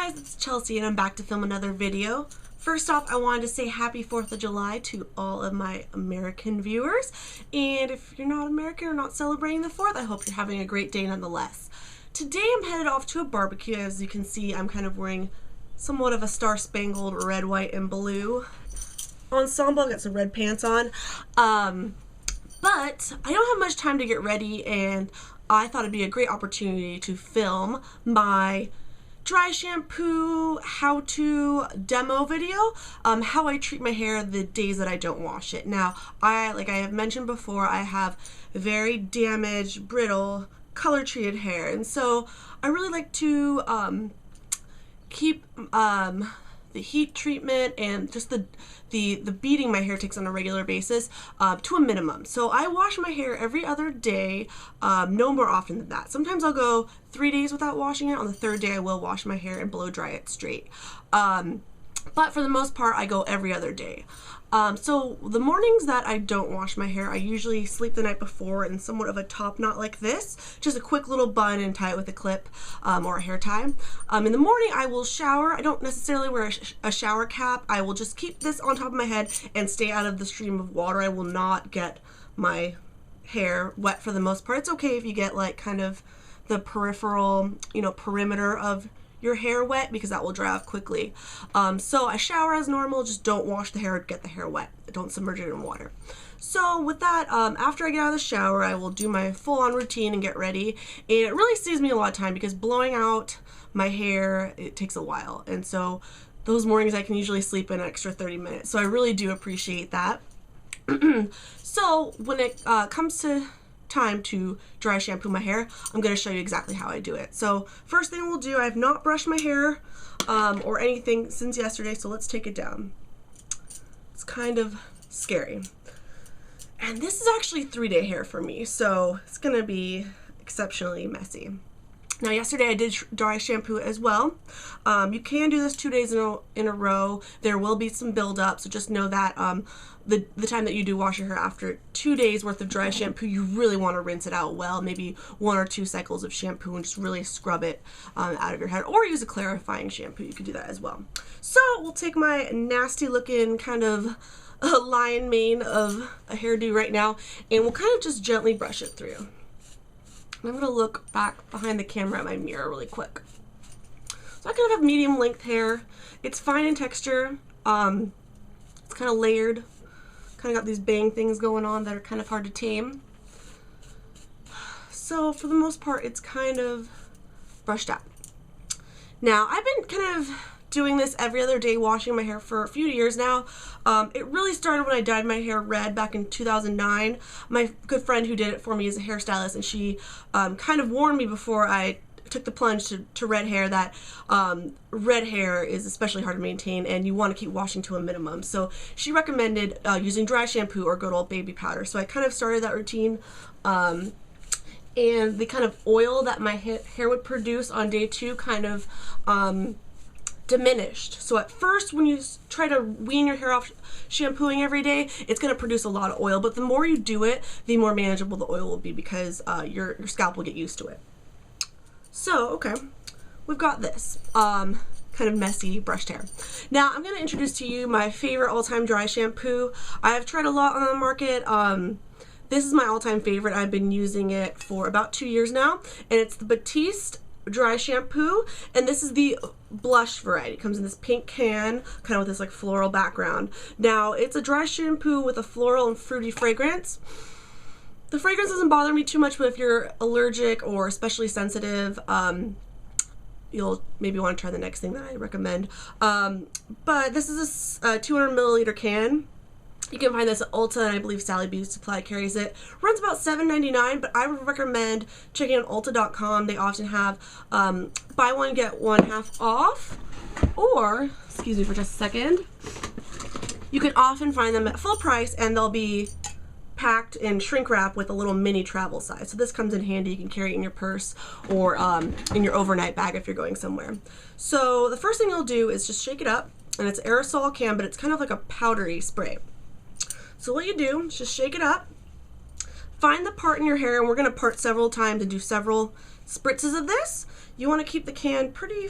guys, it's Chelsea and I'm back to film another video. First off, I wanted to say happy 4th of July to all of my American viewers. And if you're not American or not celebrating the 4th, I hope you're having a great day nonetheless. Today I'm headed off to a barbecue. As you can see, I'm kind of wearing somewhat of a star-spangled red, white, and blue ensemble. I've got some red pants on. But I don't have much time to get ready, and I thought it'd be a great opportunity to film my dry shampoo how-to demo video, how I treat my hair the days that I don't wash it. Now, like I have mentioned before, I have very damaged, brittle, color-treated hair, and so I really like to keep the heat treatment and just the beating my hair takes on a regular basis to a minimum. So I wash my hair every other day, no more often than that. Sometimes I'll go 3 days without washing it. On the 3rd day I will wash my hair and blow dry it straight. But for the most part I go every other day. So the mornings that I don't wash my hair, I usually sleep the night before in somewhat of a top knot like this, just a quick little bun and tie it with a clip or a hair tie. In the morning I will shower. I don't necessarily wear a shower cap. I will just keep this on top of my head and stay out of the stream of water. I will not get my hair wet for the most part. It's okay if you get like kind of the peripheral, perimeter of your hair wet, because that will dry off quickly. So I shower as normal, just don't wash the hair, get the hair wet. Don't submerge it in water. So with that, after I get out of the shower, I will do my full-on routine and get ready. And it really saves me a lot of time because blowing out my hair, it takes a while. And so those mornings I can usually sleep an extra 30 minutes. So I really do appreciate that. So when it comes to time to dry shampoo my hair, I'm going to show you exactly how I do it. So first thing we'll do, I have not brushed my hair or anything since yesterday, so let's take it down. It's kind of scary. And this is actually 3-day hair for me, so it's going to be exceptionally messy. Now yesterday I did dry shampoo as well. You can do this 2 days in a row. There will be some buildup, so just know that the time that you do wash your hair after 2 days worth of dry shampoo, you really want to rinse it out well, maybe 1 or 2 cycles of shampoo, and just really scrub it out of your head, or use a clarifying shampoo. You could do that as well. So we'll take my nasty looking kind of lion mane of a hairdo right now, and we'll kind of just gently brush it through. I'm going to look back behind the camera at my mirror really quick. So I kind of have medium length hair. It's fine in texture. It's kind of layered. Kind of got these bang things going on that are kind of hard to tame. So for the most part, it's kind of brushed out. Now, I've been kind of doing this every other day, washing my hair for a few years now. It really started when I dyed my hair red back in 2009. My good friend who did it for me is a hairstylist, and she kind of warned me before I took the plunge to red hair that red hair is especially hard to maintain and you want to keep washing to a minimum. So she recommended using dry shampoo or good old baby powder. So I kind of started that routine. And the kind of oil that my hair would produce on day 2 kind of diminished. So at first, when you try to wean your hair off shampooing every day, it's going to produce a lot of oil, but the more you do it, the more manageable the oil will be, because your scalp will get used to it. So, okay, we've got this kind of messy brushed hair. Now I'm going to introduce to you my favorite all-time dry shampoo. I have tried a lot on the market. This is my all-time favorite. I've been using it for about 2 years now, and it's the Batiste Dry Shampoo, and this is the blush variety. It comes in this pink can, kind of with this like floral background. Now, it's a dry shampoo with a floral and fruity fragrance. The fragrance doesn't bother me too much, but if you're allergic or especially sensitive, you'll maybe want to try the next thing that I recommend. But this is a 200 milliliter can. You can find this at Ulta, and I believe Sally Beauty Supply carries it. Runs about $7.99, but I would recommend checking out Ulta.com. They often have buy one, get one half off. Or, excuse me for just a second, you can often find them at full price, and they'll be packed in shrink wrap with a little mini travel size. So this comes in handy. You can carry it in your purse or in your overnight bag if you're going somewhere. So the first thing you'll do is just shake it up, and it's aerosol can, but it's kind of like a powdery spray. So what you do is just shake it up, find the part in your hair, and we're going to part several times and do several spritzes of this. You want to keep the can pretty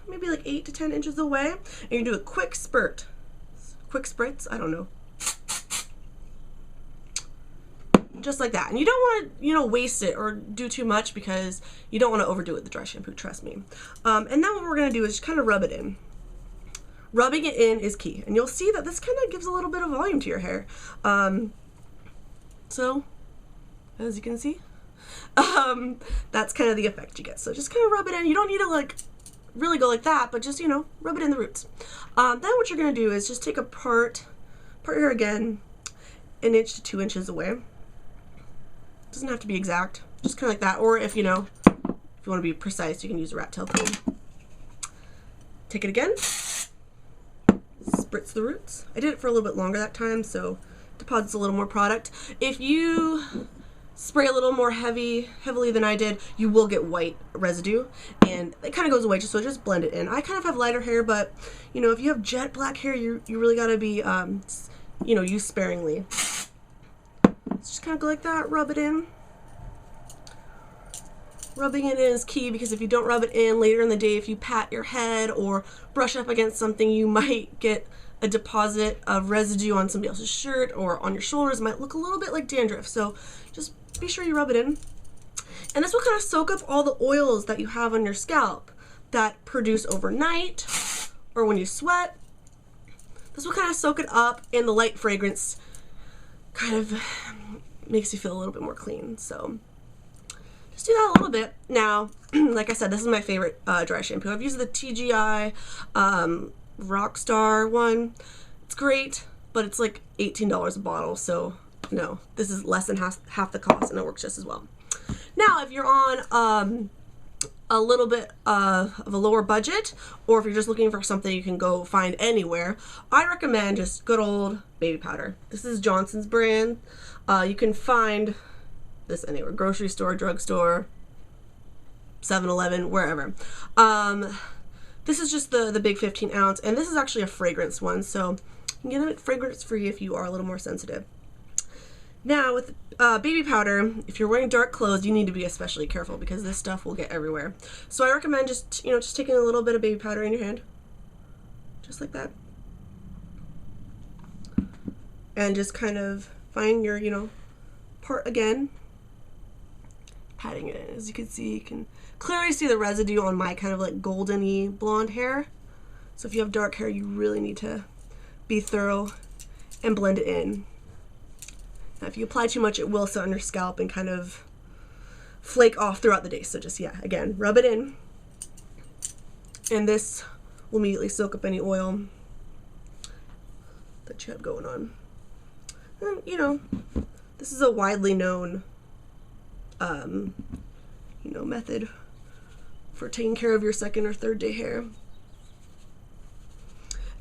maybe like 8 to 10 inches away, and you do a quick spurt. Quick spritz, I don't know. Just like that. And you don't want to, you know, waste it or do too much because you don't want to overdo it with the dry shampoo, trust me. And then what we're going to do is just kind of rub it in. Rubbing it in is key. And you'll see that this kind of gives a little bit of volume to your hair. So, as you can see, that's kind of the effect you get. So just kind of rub it in. You don't need to like really go like that, but just, you know, rub it in the roots. Then what you're going to do is just take a part your hair again 1 inch to 2 inches away. Doesn't have to be exact, just kind of like that. Or if you know, if you want to be precise, you can use a rat tail comb. Take it again, spritz the roots. I did it for a little bit longer that time, so deposits a little more product. If you spray a little more heavily than I did, you will get white residue, and it kind of goes away. So just blend it in. I kind of have lighter hair, but you know, if you have jet black hair, you really got to be you know, use sparingly. Just kind of go like that, rub it in. Rubbing it in is key because if you don't rub it in later in the day, if you pat your head or brush up against something, you might get a deposit of residue on somebody else's shirt or on your shoulders. It might look a little bit like dandruff, so just be sure you rub it in. And this will kind of soak up all the oils that you have on your scalp that produce overnight or when you sweat. This will kind of soak it up, and the light fragrance kind of makes you feel a little bit more clean. So just do that a little bit. Now, like I said, this is my favorite dry shampoo. I've used the TIGI Rockstar one. It's great, but it's like $18 a bottle, so no, this is less than half the cost, and it works just as well. Now, if you're on a little bit of a lower budget, or if you're just looking for something you can go find anywhere, I recommend just good old baby powder. This is Johnson's brand. You can find this anywhere, grocery store, drugstore, 7-Eleven, wherever. This is just the big 15 ounce, and this is actually a fragrance one, so you can get it fragrance free if you are a little more sensitive. Now with baby powder, if you're wearing dark clothes, you need to be especially careful because this stuff will get everywhere. So I recommend just taking a little bit of baby powder in your hand, just like that, and just kind of find your part again, patting it in. As you can see, you can clearly see the residue on my kind of like golden-y blonde hair. So if you have dark hair, you really need to be thorough and blend it in. Now, if you apply too much, it will sit on your scalp and kind of flake off throughout the day. So just, yeah, again, rub it in. And this will immediately soak up any oil that you have going on. And, this is a widely known, method for taking care of your second or third day hair.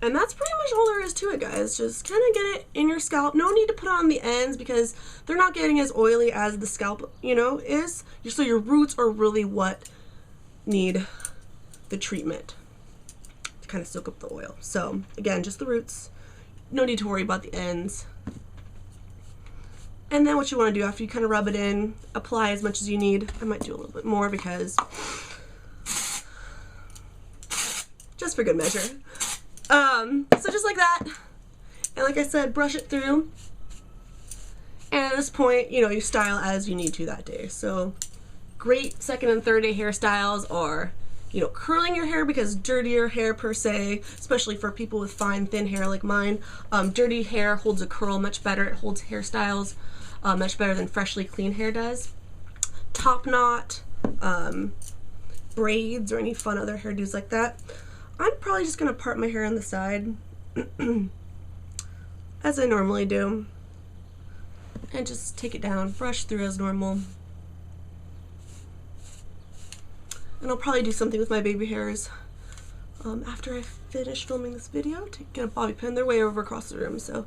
And that's pretty much all there is to it, guys. Just kind of get it in your scalp. No need to put it on the ends because they're not getting as oily as the scalp, is. So your roots are really what need the treatment to kind of soak up the oil. So again, just the roots. No need to worry about the ends. And then what you want to do after you kind of rub it in, apply as much as you need. I might do a little bit more because just for good measure. So just like that, and like I said, brush it through, and at this point, you style as you need to that day. So great second and third day hairstyles are, curling your hair because dirtier hair per se, especially for people with fine, thin hair like mine, dirty hair holds a curl much better. It holds hairstyles much better than freshly clean hair does. Top knot, braids, or any fun other hairdos like that. I'm probably just going to part my hair on the side as I normally do and just take it down, brush through as normal. And I'll probably do something with my baby hairs after I finish filming this video. Get a bobby pin. They're way over across the room, so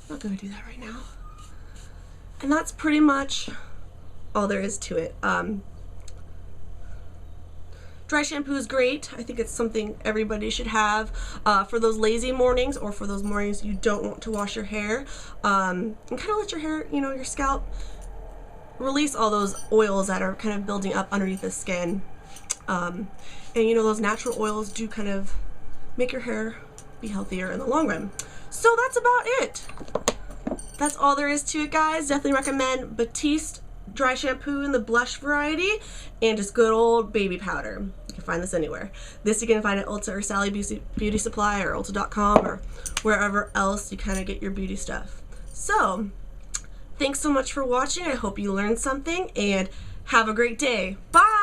I'm not going to do that right now. And that's pretty much all there is to it. Dry shampoo is great. I think it's something everybody should have for those lazy mornings or for those mornings you don't want to wash your hair. And kind of let your hair, your scalp release all those oils that are kind of building up underneath the skin. And you know, those natural oils do kind of make your hair be healthier in the long run. So that's about it. That's all there is to it, guys. Definitely recommend Batiste Dry Shampoo in the blush variety, and just good old baby powder. You can find this anywhere. This you can find at Ulta or Sally Beauty Supply or Ulta.com or wherever else you kind of get your beauty stuff. So, thanks so much for watching. I hope you learned something, and have a great day. Bye!